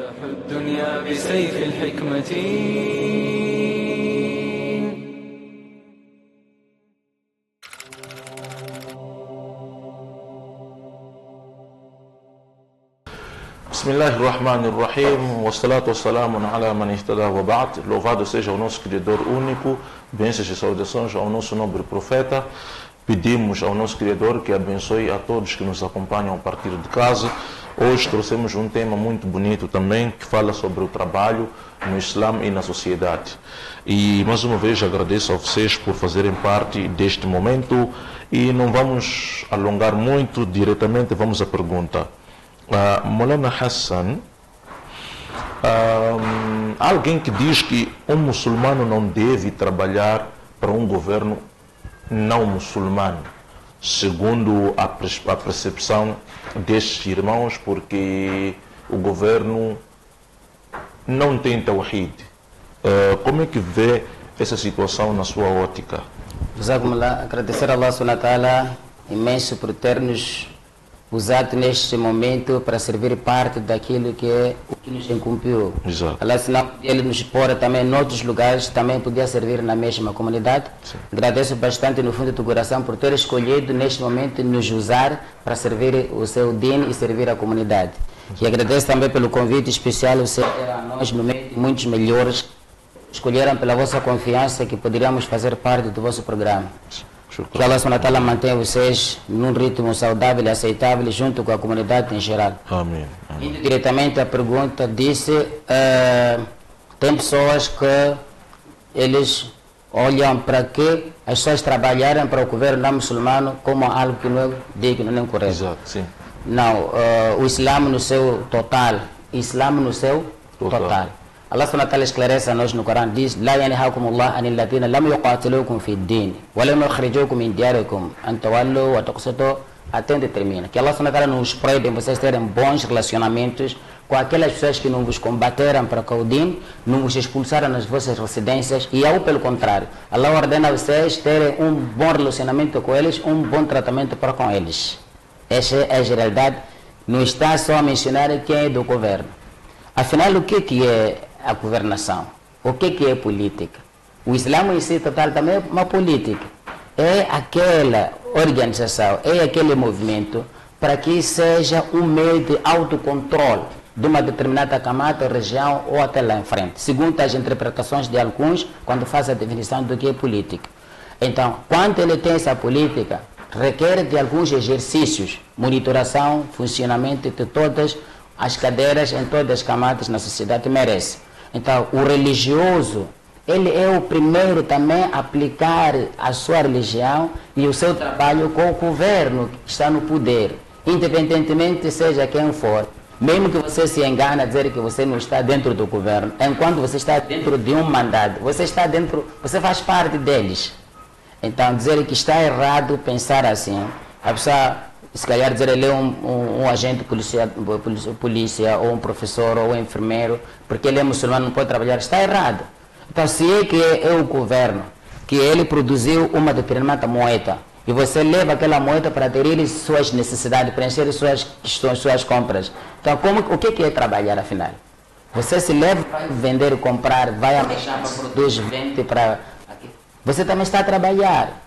تفتح الدنيا بسيف الحكمة. Bismillahirrahmanirrahim, wassalatu wassalamu ala man ihtada wa ba'd. Louvado seja o nosso Criador único, bênçãos e saudações ao nosso nobre profeta. Pedimos ao nosso Criador que abençoe a todos que nos acompanham a partir de casa. Hoje trouxemos um tema muito bonito também, que fala sobre o trabalho no Islã e na sociedade. E mais uma vez agradeço a vocês por fazerem parte deste momento e não vamos alongar muito, diretamente vamos à pergunta. Maulana Hassan, alguém que diz que um muçulmano não deve trabalhar para um governo não muçulmano, segundo a percepção destes irmãos, porque o governo não tem tawhid. Como é que vê essa situação na sua ótica? Agradecer a Allah subhanahu wa ta'ala imenso por ter-nos usado neste momento para servir parte daquilo que nos incumbiu. Exato. Allah, senão ele nos pôr também em outros lugares, também podia servir na mesma comunidade. Sim. Agradeço bastante no fundo do coração por ter escolhido neste momento nos usar para servir o seu din e servir a comunidade. E agradeço também pelo convite especial, você a nós no meio de muitos melhores escolheram pela vossa confiança que poderíamos fazer parte do vosso programa. Que Allah subhanahu wa ta'ala mantenha vocês num ritmo saudável e aceitável junto com a comunidade em geral. Amém. Indo diretamente à pergunta, disse, tem pessoas que eles olham para que as pessoas trabalharem para o governo não muçulmano como algo que não é digno nem correto. Exato, sim. Não, o Islã no seu total, Allah subhanahu wa ta'ala esclarece a nós no Corão, diz: La yanhakumullah anil ladina lam yuqatilukum fi din wa lam yukhrijukum min diyarikum an tawallu wa taqsitu, até onde termina. Que Allah subhanahu wa ta'ala nos proíbe vocês terem bons relacionamentos com aquelas pessoas que não vos combateram para o din, não vos expulsaram nas vossas residências, e ao pelo contrário, Allah ordena a vocês terem um bom relacionamento com eles, um bom tratamento para com eles. Essa é a realidade, não está só a mencionar quem é do governo. Afinal, o que é a governação? O que é política? O Islã em si total também é uma política. É aquela organização, é aquele movimento para que seja um meio de autocontrole de uma determinada camada, região ou até lá em frente, segundo as interpretações de alguns, quando faz a definição do que é política. Então, quando ele tem essa política, requer de alguns exercícios, monitoração, funcionamento de todas as cadeiras em todas as camadas na sociedade merece. Então, o religioso, ele é o primeiro também a aplicar a sua religião e o seu trabalho com o governo que está no poder, independentemente seja quem for. Mesmo que você se engane a dizer que você não está dentro do governo, enquanto você está dentro de um mandato, você está dentro, você faz parte deles. Então, dizer que está errado pensar assim, a pessoa, se calhar dizer ele é um agente polícia, ou um professor, ou um enfermeiro, porque ele é muçulmano, não pode trabalhar, está errado. Então, se é que é o governo, que ele produziu uma determinada moeda, e você leva aquela moeda para aderir suas necessidades, preencher suas questões, suas compras. Então, o que é trabalhar, afinal? Você se leva para vender, comprar, vai a para produzir, vende para... Você também está a trabalhar.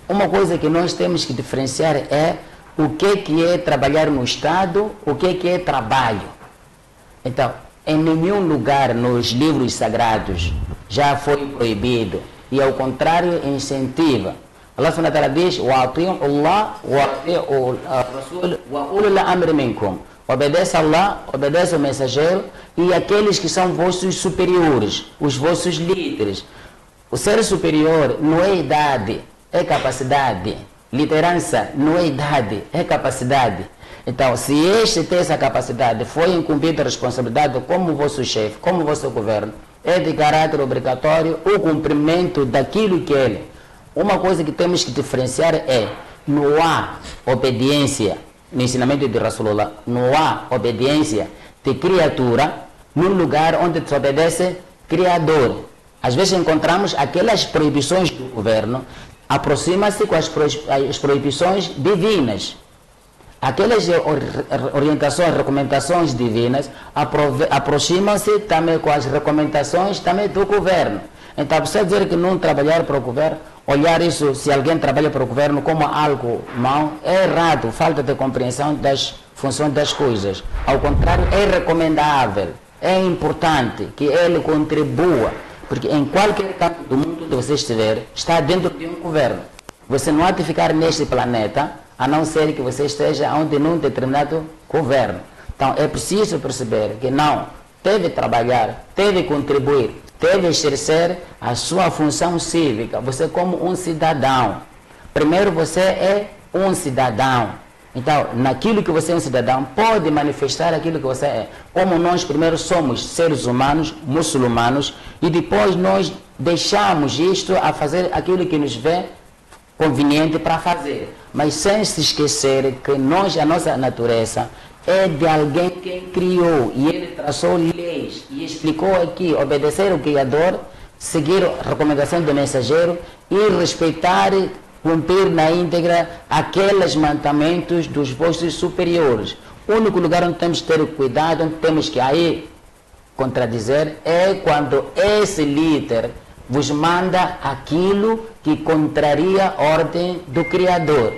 Uma coisa que nós temos que diferenciar é o que é trabalhar no Estado, o que é trabalho. Então, em nenhum lugar nos livros sagrados já foi proibido, e ao contrário incentiva. Allah subhanahu wa ta'ala diz: wa ati'u Allah wa ati'u Rasul wa ulul amri minkum. Obedeça a Allah, obedeça o mensageiro e aqueles que são vossos superiores, os vossos líderes. O ser superior não é idade, é capacidade. Liderança não é idade, é capacidade. Então, se este tem essa capacidade, foi incumbido a responsabilidade como vosso chefe, como vosso governo, é de caráter obrigatório o cumprimento daquilo que ele. Uma coisa que temos que diferenciar é: não há obediência no ensinamento de Rasulullah, não há obediência de criatura num lugar onde se obedece Criador. Às vezes encontramos aquelas proibições do governo, aproxima-se com as proibições divinas. aquelas orientações, recomendações divinas aproximam-se também com as recomendações também do governo. Então, você dizer que não trabalhar para o governo, olhar isso, se alguém trabalha para o governo, como algo mau, é errado, falta de compreensão das funções das coisas. Ao contrário, é recomendável, é importante que ele contribua, porque em qualquer campo do mundo que você estiver, está dentro de um governo. Você não há de ficar neste planeta, a não ser que você esteja onde num determinado governo. Então, é preciso perceber que não, deve trabalhar, deve contribuir, deve exercer a sua função cívica. Você como um cidadão. Primeiro, você é um cidadão. Então, naquilo que você é um cidadão, pode manifestar aquilo que você é. Como nós primeiro somos seres humanos, muçulmanos, e depois nós deixamos isto a fazer aquilo que nos vê conveniente para fazer. Mas sem se esquecer que nós, a nossa natureza, é de alguém que criou, e ele traçou leis e explicou aqui, obedecer o Criador, seguir a recomendação do mensageiro e respeitar, cumprir na íntegra aqueles mandamentos dos vossos superiores. O único lugar onde temos que ter cuidado, onde temos que aí contradizer, é quando esse líder vos manda aquilo que contraria a ordem do Criador.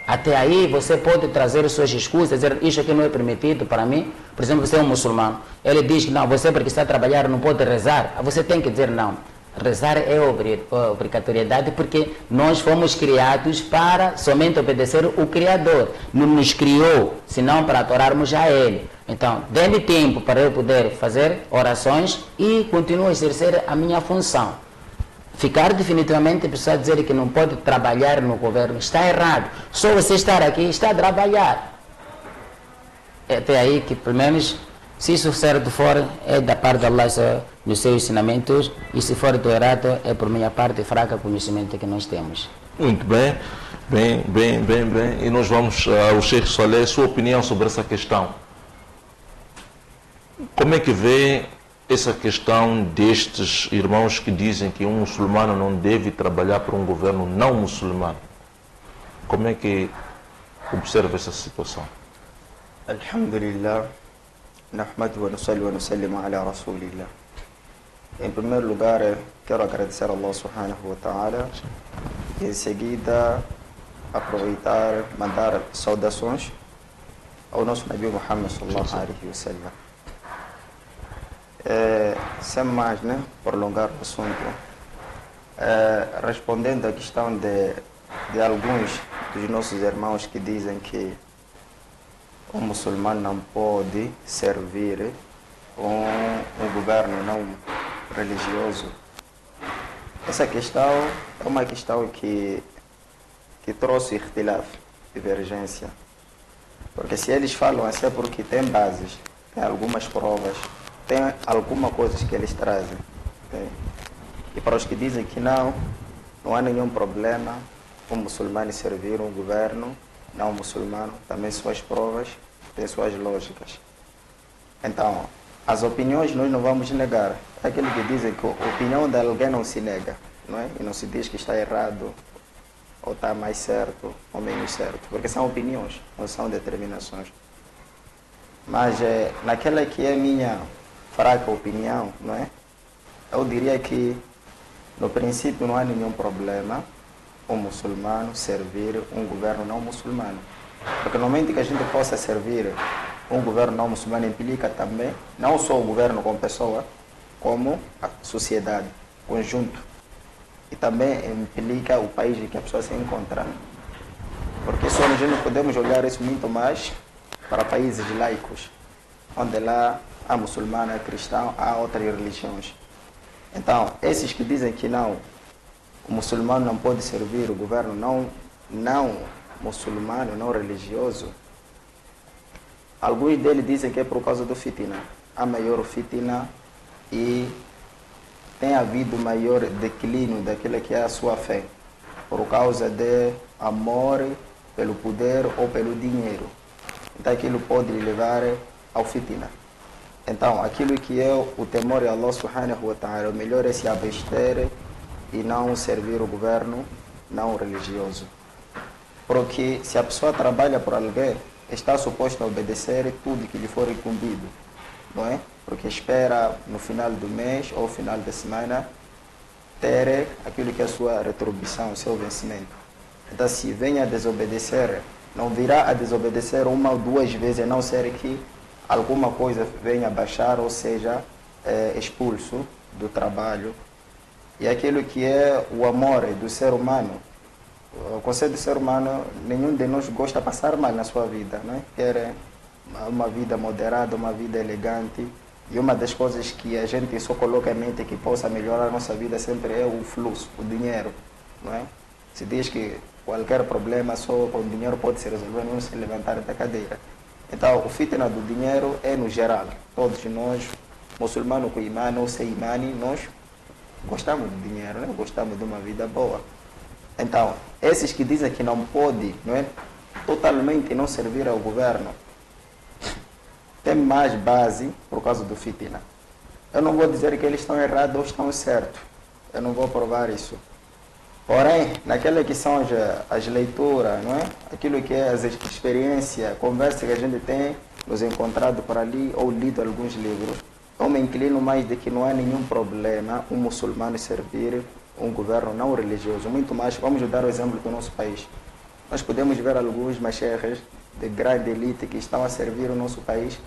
Até aí você pode trazer suas excusas, dizer isso aqui não é permitido para mim. Por exemplo, você é um muçulmano, ele diz que não, você porque está a trabalhar não pode rezar. Você tem que dizer não, rezar é obrigatoriedade, porque nós fomos criados para somente obedecer o Criador. Não nos criou, senão para adorarmos a Ele. Então, dê-me tempo para eu poder fazer orações e continuo a exercer a minha função. Ficar definitivamente, precisa dizer que não pode trabalhar no governo, está errado. Só você estar aqui está a trabalhar. É até aí que, pelo menos, se isso certo for, é da parte de Allah nos seus ensinamentos, e se for do errado, é por minha parte fraca conhecimento que nós temos. Muito bem, bem. E nós vamos ao Sheikh Saleh, sua opinião sobre essa questão. Como é que vê essa questão destes irmãos que dizem que um muçulmano não deve trabalhar para um governo não muçulmano? Como é que observa essa situação? Alhamdulillah, nahmadu wa nusalli wa nusallimu ala rasulillah. Em primeiro lugar, quero agradecer a Allah subhanahu wa ta'ala e em seguida aproveitar, mandar saudações ao nosso Nabi Muhammad sallallahu alaihi wa sallam. Sem mais, prolongar o assunto, respondendo à questão de alguns dos nossos irmãos que dizem que um muçulmano não pode servir um governo não religioso. Essa questão é uma questão que trouxe ikhtilaf, divergência. Porque se eles falam assim é porque tem bases, tem algumas provas, tem alguma coisa que eles trazem. Tem. E para os que dizem que não há nenhum problema um muçulmano servir um governo não muçulmano, também suas provas, tem suas lógicas. Então, as opiniões nós não vamos negar. É aquele que dizem que a opinião de alguém não se nega, não é? E não se diz que está errado, ou está mais certo, ou menos certo, porque são opiniões, não são determinações. Mas naquela que é minha fraca opinião, não é? Eu diria que no princípio não há nenhum problema um muçulmano servir um governo não muçulmano. Porque no momento que a gente possa servir um governo não muçulmano implica também não só o governo como pessoa, como a sociedade, conjunto. E também implica o país em que a pessoa se encontra. Porque só nós não podemos olhar isso muito mais para países laicos, onde lá há muçulmano, há cristão, há outras religiões. Então, esses que dizem que não, o muçulmano não pode servir o governo não muçulmano, não religioso, alguns deles dizem que é por causa do fitna. Há maior fitna e tem havido maior declínio daquilo que é a sua fé, por causa de amor pelo poder ou pelo dinheiro. Então aquilo pode levar ao fitna. Então, aquilo que é o temor a Allah subhanahu wa ta'ala, o melhor é se abster e não servir o governo não religioso. Porque se a pessoa trabalha por alguém, está suposto a obedecer tudo que lhe for incumbido, não é? Porque espera no final do mês ou final da semana ter aquilo que é a sua retribuição, o seu vencimento. Então, se vem a desobedecer, não virá a desobedecer uma ou duas vezes, a não ser que alguma coisa venha a baixar ou seja expulso do trabalho. E aquilo que é o amor do ser humano, o conceito do ser humano, nenhum de nós gosta de passar mal na sua vida, não é? Quer uma vida moderada, uma vida elegante. E uma das coisas que a gente só coloca em mente que possa melhorar a nossa vida sempre é o fluxo, o dinheiro, não é? Se diz que qualquer problema só com dinheiro pode se resolver, não se levantar da cadeira. Então, o fitna do dinheiro é no geral. Todos nós, muçulmanos com imã ou sem imã, nós gostamos do dinheiro, né? Gostamos de uma vida boa. Então, esses que dizem que não pode, não é? Totalmente não servir ao governo, tem mais base por causa do fitna. Eu não vou dizer que eles estão errados ou estão certos. Eu não vou provar isso. Porém, naquelas que são as leituras, não é? Aquilo que é as experiências, conversas que a gente tem, nos encontrado por ali ou lido alguns livros, eu me inclino mais de que não há nenhum problema um muçulmano servir um governo não religioso. Muito mais, vamos dar o exemplo do nosso país. Nós podemos ver alguns macheiros de grande elite que estão a servir o nosso país,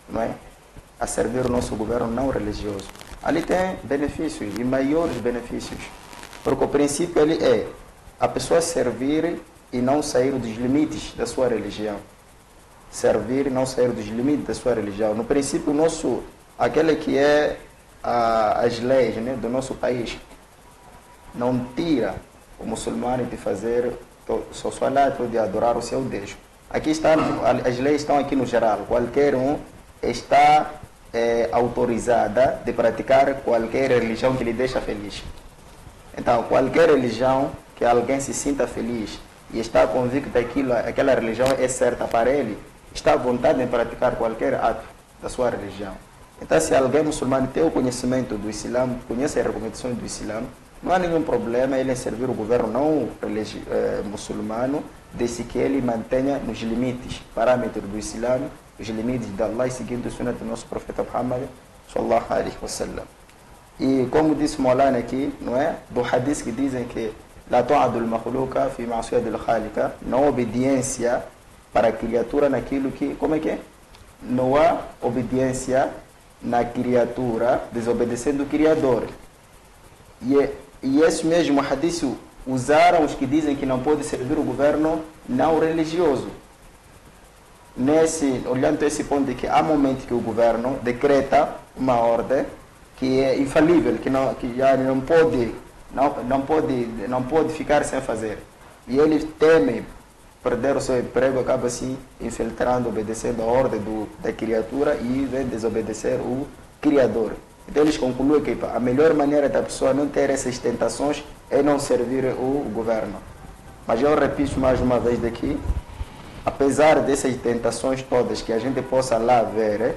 não é? A servir o nosso governo não religioso. Ali tem benefícios e maiores benefícios. Porque o princípio ele é a pessoa servir e não sair dos limites da sua religião. Servir e não sair dos limites da sua religião. No princípio, aquele que é as leis, né, do nosso país não tira o muçulmano de fazer seu salat ou de adorar o seu Deus. Aqui está, as leis estão aqui no geral. Qualquer um está autorizada de praticar qualquer religião que lhe deixa feliz. Então, qualquer religião que alguém se sinta feliz e está convicto que aquela religião é certa para ele, está à vontade em praticar qualquer ato da sua religião. Então, se alguém muçulmano tem o conhecimento do Islã, conhece as recomendações do Islã, não há nenhum problema ele em servir o governo não muçulmano, desde que ele mantenha nos limites, parâmetros do Islã, os limites de Allah e seguindo o sunnah do nosso profeta Muhammad sallallahu alaihi wasallam. E como disse Maulana aqui, não é? Do hadith que dizem que la ta'adul makhluka fi ma'siyadil khaliqa, não obediência para a criatura naquilo que, como é que é? Não há obediência na criatura desobedecendo o Criador. E esse mesmo hadith usaram os que dizem que não pode servir o governo não religioso. Olhando esse ponto de que há momentos que o governo decreta uma ordem que é infalível, que já não pode ficar sem fazer. E ele teme perder o seu emprego, acaba se infiltrando, obedecendo a ordem da criatura e vem desobedecer o Criador. Então eles concluem que a melhor maneira da pessoa não ter essas tentações é não servir o governo. Mas eu repito mais uma vez daqui, apesar dessas tentações todas que a gente possa lá ver,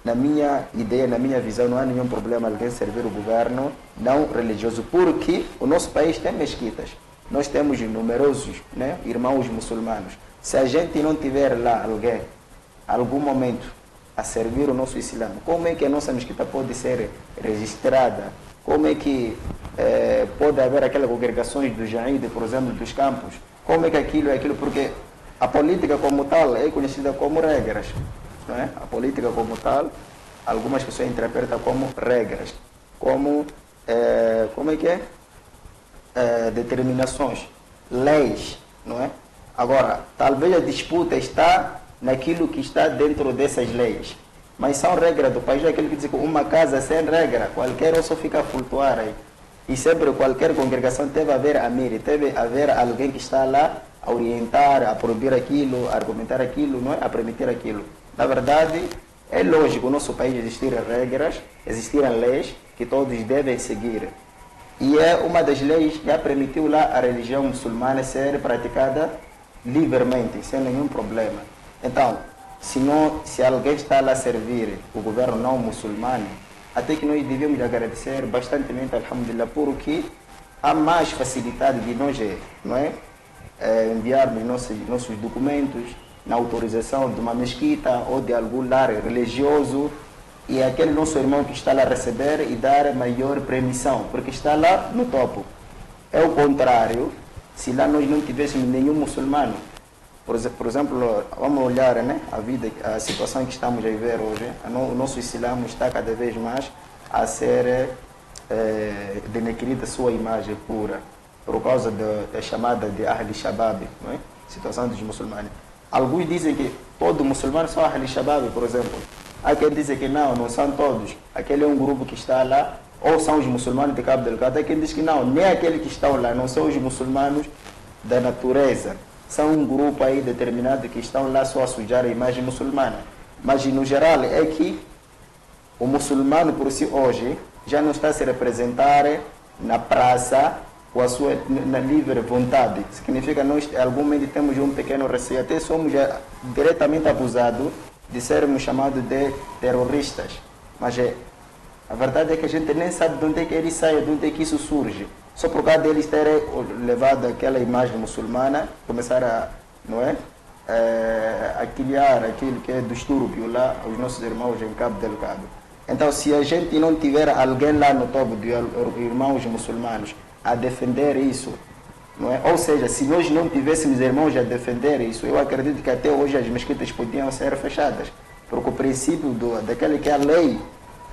na minha ideia, na minha visão, não há nenhum problema alguém servir o governo não religioso, porque o nosso país tem mesquitas. Nós temos numerosos, né, irmãos muçulmanos. Se a gente não tiver lá alguém, algum momento, a servir o nosso Islã, como é que a nossa mesquita pode ser registrada? Como é que pode haver aquelas congregações do Jaid, por exemplo, dos campos? Como é que aquilo é aquilo? Porque a política como tal é conhecida como regras. Não é? A política como tal, algumas pessoas interpretam como regras, como é que é? Determinações, leis, não é? Agora, talvez a disputa está naquilo que está dentro dessas leis, mas são regras do país, é aquilo que diz que uma casa sem regra, qualquer um só fica a flutuar aí. E sempre qualquer congregação deve haver amir, deve haver alguém que está lá a orientar, a proibir aquilo, a argumentar aquilo, não é? A permitir aquilo. Na verdade, é lógico no nosso país existirem regras, existirem leis que todos devem seguir. E é uma das leis que já permitiu lá a religião muçulmana ser praticada livremente, sem nenhum problema. Então, se alguém está lá a servir o governo não muçulmano, até que nós devemos agradecer bastante, alhamdulillah, porque há mais facilidade de nós, não é? Enviarmos nossos documentos na autorização de uma mesquita ou de algum lar religioso, e aquele nosso irmão que está lá a receber e dar maior permissão, porque está lá no topo. É o contrário, se lá nós não tivéssemos nenhum muçulmano. Por exemplo, vamos olhar, né, a vida, a situação que estamos a viver hoje. O nosso Islã está cada vez mais a ser denegrido a sua imagem pura, por causa da chamada de Ahl Shabab, não é? Situação dos muçulmanos. Alguns dizem que todo muçulmano são Ahl Shabab, por exemplo. Há quem diz que não são todos. Aquele é um grupo que está lá, ou são os muçulmanos de Cabo Delgado. Há quem diz que não, nem aqueles que estão lá, não são os muçulmanos da natureza. São um grupo aí determinado que estão lá só a sujar a imagem muçulmana. Mas, no geral, é que o muçulmano por si hoje já não está a se representar na praça com a sua na livre vontade. Significa que nós, em algum momento, temos um pequeno receio. Até somos diretamente acusados de sermos chamados de terroristas. Mas a verdade é que a gente nem sabe de onde é que ele sai, de onde é que isso surge. Só por causa deles terem levado aquela imagem muçulmana, começar a, não é? A criar aquilo que é distúrbio lá aos nossos irmãos em Cabo Delgado. Então, se a gente não tiver alguém lá no topo de irmãos muçulmanos a defender isso, não é? Ou seja, se nós não tivéssemos irmãos a defender isso, eu acredito que até hoje as mesquitas podiam ser fechadas, porque o princípio daquela que é a lei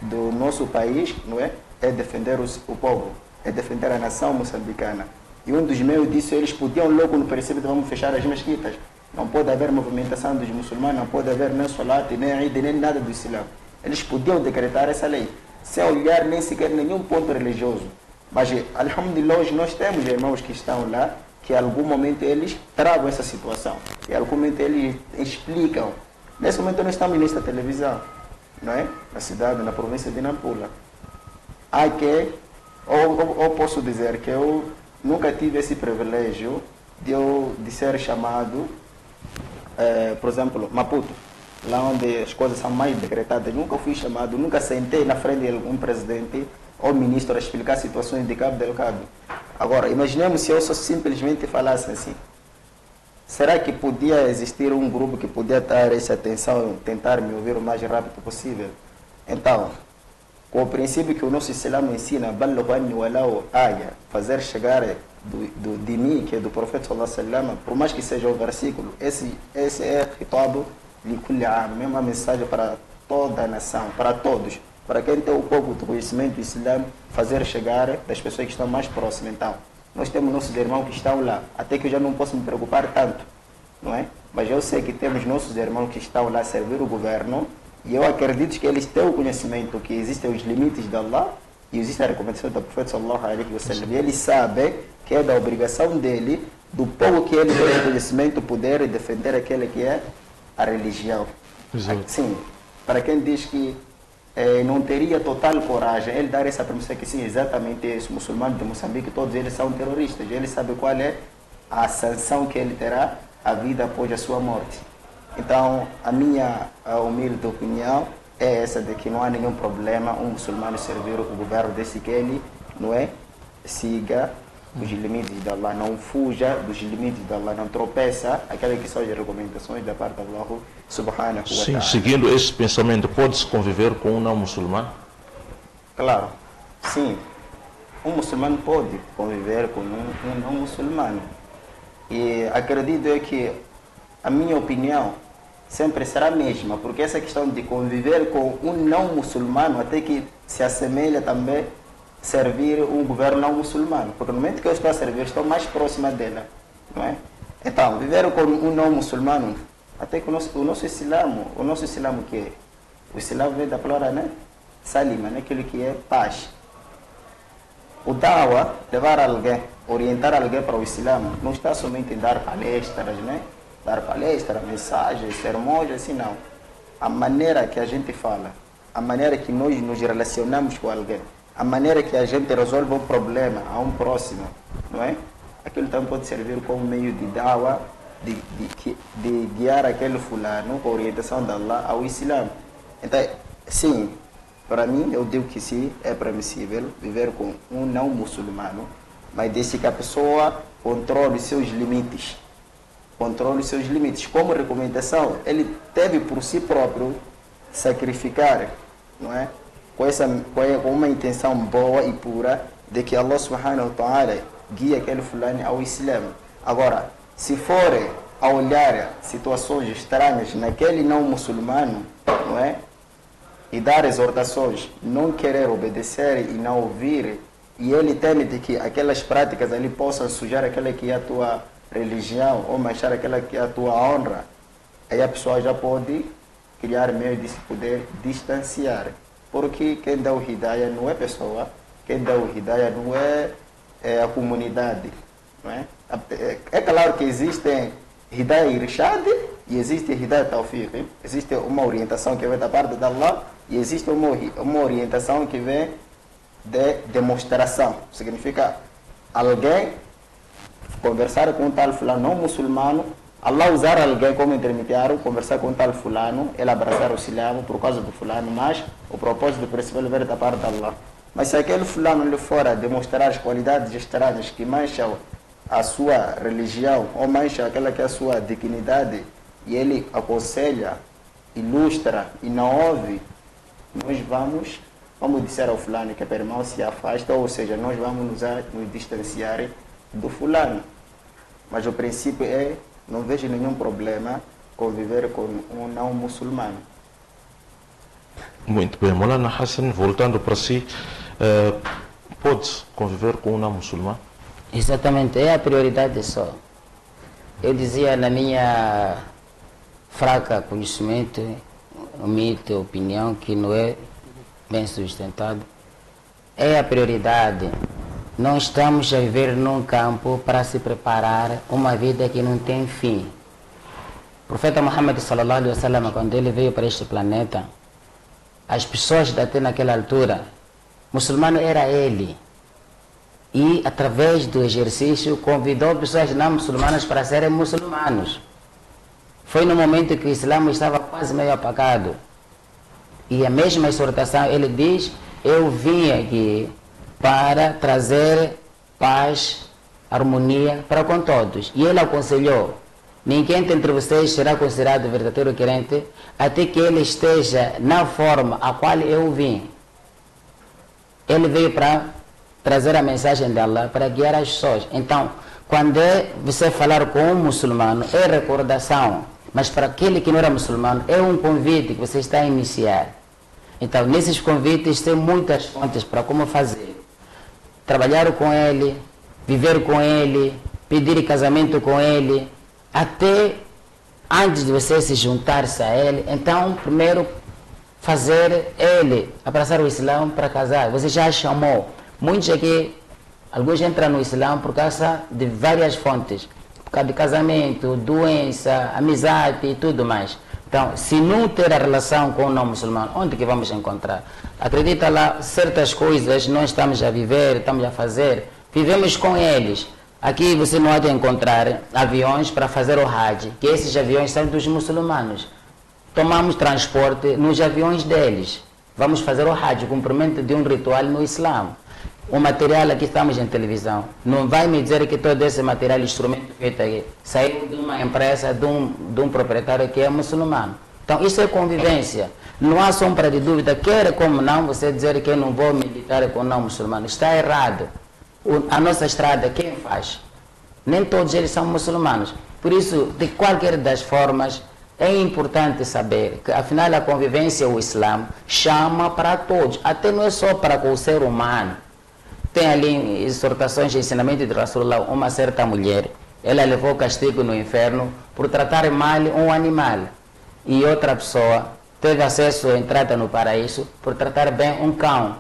do nosso país, não é? É defender o povo, é defender a nação moçambicana. E um dos meios disso, eles podiam logo no princípio de vamos fechar as mesquitas. Não pode haver movimentação dos muçulmanos, não pode haver nem solat, nem Eid, nem nada do Islã. Eles podiam decretar essa lei, sem olhar nem sequer nenhum ponto religioso. Mas, alhamdulillah, hoje nós temos irmãos que estão lá, que em algum momento eles travam essa situação. E em algum momento eles explicam. Nesse momento nós estamos nesta televisão, não é? Na cidade, na província de Nampula. Há que, ou posso dizer que eu nunca tive esse privilégio de ser chamado, por exemplo, Maputo, lá onde as coisas são mais decretadas. Nunca fui chamado, nunca sentei na frente de algum presidente ou ministro a explicar situações de Cabo Delgado. Agora, imaginemos se eu só simplesmente falasse assim. Será que podia existir um grupo que podia dar essa atenção, tentar me ouvir o mais rápido possível? Então, com o princípio que o nosso Islã ensina, fazer chegar de mim, que é do profeta sallallahu alaihi wasallam, por mais que seja o versículo, esse é hitabo likulli am, mesma mensagem para toda a nação, para todos. Para quem tem um pouco de conhecimento do Islã, fazer chegar das pessoas que estão mais próximas. Então, nós temos nossos irmãos que estão lá, até que eu já não posso me preocupar tanto, não é? Mas eu sei que temos nossos irmãos que estão lá a servir o governo, e eu acredito que eles têm o conhecimento que existem os limites de Allah e existe a recomendação do profeta sallallahu alaihi wasallam. E eles sabem que é da obrigação dele, do povo que ele tem o conhecimento, poder defender aquele que é a religião. Exato. Sim, para quem diz que não teria total coragem, ele dar essa permissão que sim, exatamente os muçulmanos de Moçambique, todos eles são terroristas. Ele sabe qual é a sanção que ele terá a vida após a sua morte. Então, a minha humilde opinião é essa, de que não há nenhum problema um muçulmano servir o governo desde que ele, não é, siga os limites de Allah, não fuja dos limites de Allah, não tropeça aquelas que são as recomendações da parte de Allah subhanahu wa ta'ala. Sim, seguindo esse pensamento, pode-se conviver com um não muçulmano? Claro, sim. Um muçulmano pode conviver com um não muçulmano. E acredito que a minha opinião sempre será a mesma, porque essa questão de conviver com um não muçulmano até que se assemelha também servir um governo não muçulmano, porque no momento que eu estou a servir, estou mais próxima dela, não é? Então, viver com um não muçulmano, até que o nosso Islã que é? O Islã vem da palavra, né? Salima, né? Aquilo que é paz. O Dawa, levar alguém, orientar alguém para o Islã, não está somente em dar palestras, né? Dar palestras, mensagens, sermões, assim não. A maneira que a gente fala, a maneira que nós nos relacionamos com alguém, a maneira que a gente resolve um problema a um próximo, não é? Aquilo também pode servir como meio de dawa, de guiar aquele fulano com a orientação de Allah ao Islã. Então, sim, para mim, eu digo que sim, é permissível viver com um não muçulmano, mas desde que a pessoa controle seus limites. controle os seus limites. Como recomendação, ele teve por si próprio sacrificar, não é? Com uma intenção boa e pura de que Allah subhanahu wa ta'ala guia aquele fulano ao Islã. Agora, se for a olhar situações estranhas naquele não muçulmano, não é? E dar exortações, não querer obedecer e não ouvir, e ele teme de que aquelas práticas ali possam sujar aquela que é a tua religião ou manchar aquela que é a tua honra, aí a pessoa já pode criar meio de se poder distanciar. Porque quem dá o hidayah não é pessoa, quem dá o hidayah não é a comunidade. Não é? É claro que existem hidayah irshad e existe hidayah tawfiq. Existe uma orientação que vem da parte de Allah e existe uma orientação que vem de demonstração. Significa alguém conversar com um tal fulano não muçulmano, Allah usar alguém como intermediário, conversar com um tal fulano, ele abraçar o Islã por causa do fulano, mas o propósito principal vem da parte de Allah. Mas se aquele fulano ali fora demonstrar as qualidades estranhas que mancham a sua religião ou mancham aquela que é a sua dignidade, e ele aconselha, ilustra e não ouve, nós vamos dizer ao fulano que para irmão se afasta, ou seja, nós vamos nos distanciar do fulano. Mas o princípio é, não vejo nenhum problema conviver com um não muçulmano. Muito bem, Maulana Hassan, voltando para si, pode conviver com um não muçulmano? Exatamente, é a prioridade só. Eu dizia na minha fraca conhecimento, humilde opinião, que não é bem sustentado, é a prioridade. Não estamos a viver num campo para se preparar uma vida que não tem fim. O profeta Muhammad sallallahu alaihi wasallam, quando ele veio para este planeta, as pessoas até naquela altura, muçulmano era ele. E através do exercício convidou pessoas não muçulmanas para serem muçulmanos. Foi no momento que o Islã estava quase meio apagado. E a mesma exortação, ele diz, eu vim aqui para trazer paz, harmonia para com todos. E ele aconselhou, ninguém entre vocês será considerado verdadeiro crente até que ele esteja na forma a qual eu vim. Ele veio para trazer a mensagem de Allah, para guiar as pessoas. Então, quando você falar com um muçulmano, é recordação. Mas para aquele que não era muçulmano, é um convite que você está a iniciar. Então, nesses convites tem muitas fontes para como fazer. Trabalhar com ele, viver com ele, pedir casamento com ele, até antes de você se juntar-se a ele. Então, primeiro, fazer ele abraçar o Islã para casar. Você já chamou. Muitos aqui, alguns entram no Islã por causa de várias fontes. Por causa de casamento, doença, amizade e tudo mais. Então, se não ter a relação com o não muçulmano, onde que vamos encontrar? Acredita lá, certas coisas nós estamos a viver, estamos a fazer, vivemos com eles. Aqui você não há de encontrar aviões para fazer o Hajj, que esses aviões são dos muçulmanos. Tomamos transporte nos aviões deles. Vamos fazer o Hajj, o cumprimento de um ritual no Islã. O material aqui estamos em televisão. Não vai me dizer que todo esse material, instrumento feito aqui, saiu de uma empresa, de um proprietário que é muçulmano. Então isso é convivência. Não há sombra de dúvida, quer como não, você dizer que eu não vou militar com não muçulmano. Está errado. A nossa estrada, quem faz? Nem todos eles são muçulmanos. Por isso, de qualquer das formas, é importante saber que, afinal, a convivência, o Islã, chama para todos. Até não é só para o ser humano. Tem ali exortações e ensinamento de Rasulullah, uma certa mulher, ela levou castigo no inferno por tratar mal um animal. E outra pessoa teve acesso à entrada no paraíso por tratar bem um cão.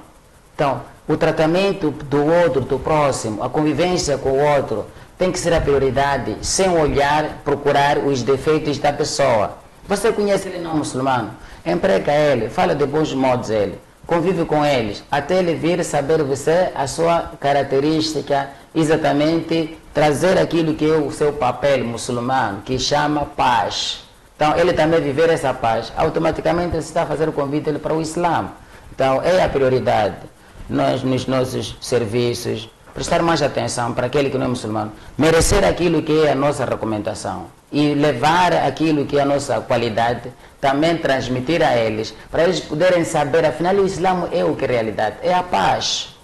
Então, o tratamento do outro, do próximo, a convivência com o outro, tem que ser a prioridade, sem olhar, procurar os defeitos da pessoa. Você conhece ele não muçulmano? Emprega ele, fala de bons modos ele. Convive com eles, até ele vir saber você, a sua característica, exatamente trazer aquilo que é o seu papel muçulmano, que chama paz. Então, ele também viver essa paz, automaticamente você está a fazer o convite ele para o Islã. Então, é a prioridade. Nós, nos nossos serviços, prestar mais atenção para aquele que não é muçulmano, merecer aquilo que é a nossa recomendação. e levar aquilo que é a nossa qualidade, também transmitir a eles, para eles poderem saber, afinal, o Islã é o que é realidade, é a paz.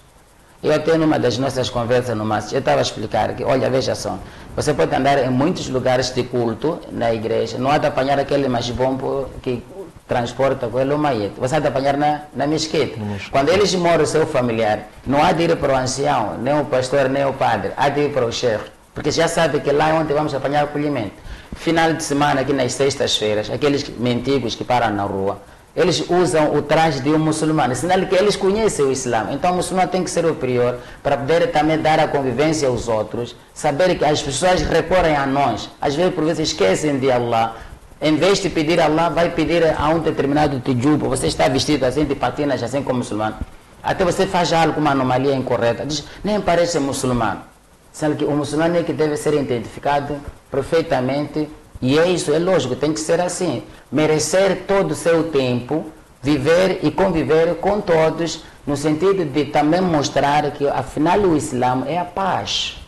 Eu até numa das nossas conversas no MAS, eu estava a explicar que, olha, veja só, você pode andar em muitos lugares de culto na igreja, não há de apanhar aquele machibombo que transporta com ele o maiete, você há de apanhar na mesquita. Quando eles moram o seu familiar, não há de ir para o ancião, nem o pastor, nem o padre, há de ir para o chefe, porque já sabe que lá é onde vamos apanhar acolhimento. Final de semana, aqui nas sextas-feiras, aqueles mendigos que param na rua, eles usam o traje de um muçulmano, sinal que eles conhecem o Islã. Então o muçulmano tem que ser o prior para poder também dar a convivência aos outros, saber que as pessoas recorrem a nós, às vezes por vezes esquecem de Allah. Em vez de pedir a Allah, vai pedir a um determinado tijubo, você está vestido assim de patinas, assim como muçulmano. Até você faz alguma anomalia incorreta, diz, nem parece muçulmano. Sabe que o muçulmano é que deve ser identificado perfeitamente, e é isso, é lógico, tem que ser assim. Merecer todo o seu tempo, viver e conviver com todos, no sentido de também mostrar que, afinal, o Islã é a paz.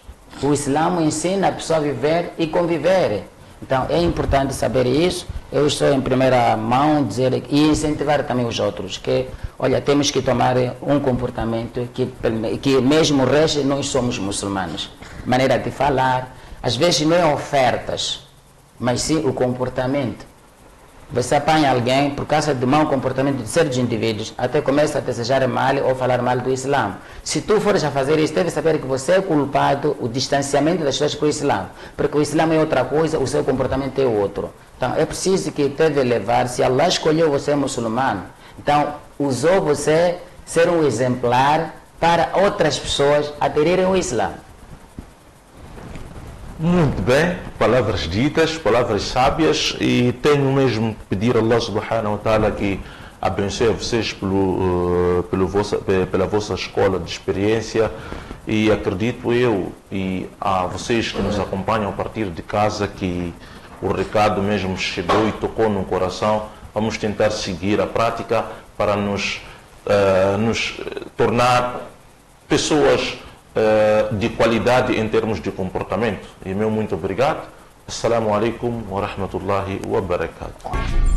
O Islã ensina a pessoa a viver e conviver. Então, é importante saber isso. Eu estou em primeira mão dizer e incentivar também os outros que, olha, temos que tomar um comportamento que mesmo rege, nós somos muçulmanos. Maneira de falar, às vezes não é ofertas, mas sim o comportamento. Você apanha alguém por causa do mau comportamento de certos indivíduos, até começa a desejar mal ou falar mal do Islã. Se tu fores a fazer isso, deve saber que você é culpado o distanciamento das pessoas com o Islã, porque o Islã é outra coisa, o seu comportamento é outro. Então é preciso que deve levar, se Allah escolheu você muçulmano, então usou você ser um exemplar para outras pessoas aderirem ao Islã. Muito bem, palavras ditas, palavras sábias, e tenho mesmo que pedir a Allah subhanahu wa ta'ala que abençoe vocês pela vossa escola de experiência, e acredito eu e a vocês que nos acompanham a partir de casa que o recado mesmo chegou e tocou no coração. Vamos tentar seguir a prática para nos tornar pessoas de qualidade em termos de comportamento. E meu muito obrigado. Assalamu alaikum wa rahmatullahi wa barakatuh.